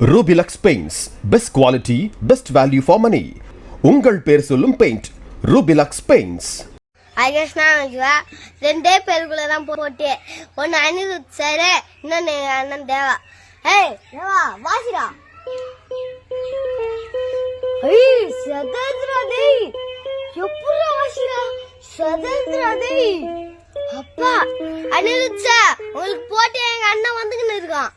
Rubilux Paints, best quality, best value for money. உங்கள் பேர் சொல்லும் பெயிண்ட் Rubilux Paints. ரெண்டே பேருக்குள்ள தான் போட்டு ஒன்னு அனிருத் சார், இன்னொன்னு அண்ணன் தேவா. ஏய் தேவா வாசிடா. ஏய் சதேந்திரா டேய் எப்புறா வாசிடா சதேந்திரா டேய். அப்பா அனிருத் சார் உங்களுக்கு போட்டு எங்க அண்ணன் வந்துக்கின்னு இருக்கான்,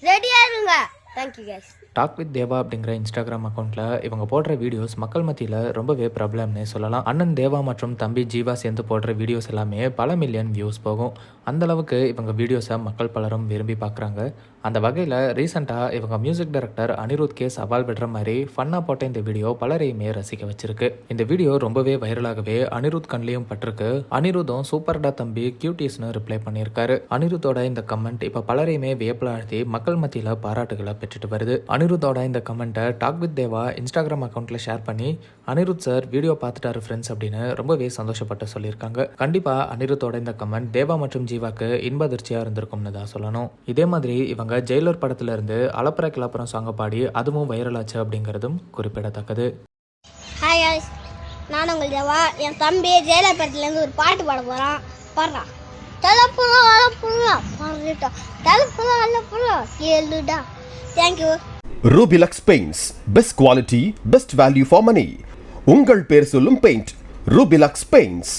ரெடியா இருங்க. Thank you guys. டாக் வித் தேவா அப்படிங்கிற இன்ஸ்டாகிராம் அக்கௌண்ட்டில் இவங்க போடுற வீடியோஸ் மக்கள் மத்தியில் ரொம்பவே ப்ராப்ளம்னே சொல்லலாம். அண்ணன் தேவா மற்றும் தம்பி ஜீவா சேர்ந்து போடுற வீடியோஸ் எல்லாமே பல மில்லியன் வியூஸ் போகும். அந்தளவுக்கு இவங்க வீடியோஸை மக்கள் பலரும் விரும்பி பார்க்குறாங்க. அந்த வகையில் ரீசெண்டாக இவங்க மியூசிக் டைரக்டர் அனிருத் கே சவால் விடுற மாதிரி ஃபன்னாக போட்ட இந்த வீடியோ பலரையுமே ரசிக்க வச்சிருக்கு. இந்த வீடியோ ரொம்பவே வைரலாகவே அனிருத் கண்லேயும் பட்டிருக்கு. அனிருத்தும் சூப்பர்டா தம்பி கியூட்டிஸ்னு ரிப்ளை பண்ணியிருக்காரு. அனிருத்தோட இந்த கமெண்ட் இப்போ பலரையுமே வியப்பில் ஆழ்த்தி மக்கள் மத்தியில் பாராட்டுகளை பெற்றுட்டு வருது. அனிருத்தோட இந்த கமெண்ட்டை டாக் வித் தேவா இன்ஸ்டாகிராம் அக்கௌண்ட்டில் ஷேர் பண்ணி அனிருத் சார் வீடியோ பார்த்துட்டாரு ஃப்ரெண்ட்ஸ் அப்படின்னு ரொம்பவே சந்தோஷப்பட்டு சொல்லியிருக்காங்க. கண்டிப்பாக அனிருத்தோட இந்த கமெண்ட் தேவா மற்றும் ஜீவாக்கு இன்ப அதிர்ச்சியாக இருந்திருக்கும்னு தான் சொல்லணும். இதே மாதிரி இவங்க ஜெயிலர் படத்துல இருந்து அலப்பற கிளப்புறம் சாங்க பாடி அதுவும் வைரலாச்சு அப்படிங்கிறதும் குறிப்பிடத்தக்கது. ஹாய் गाइस, நான் உங்கள் தேவா. என் தம்பி ஜெயிலர் படத்துலேருந்து ஒரு பாட்டு பாட போகிறான், பாடுறான். தலப்புறா அலப்புறா பாடுறா தலப்புறா அலப்புறா கேளுடா. Thank you. Rubilux Paints, best quality, best value for money. உங்கள் பேர் சொல்லும் பெயிண்ட் Rubilux Paints.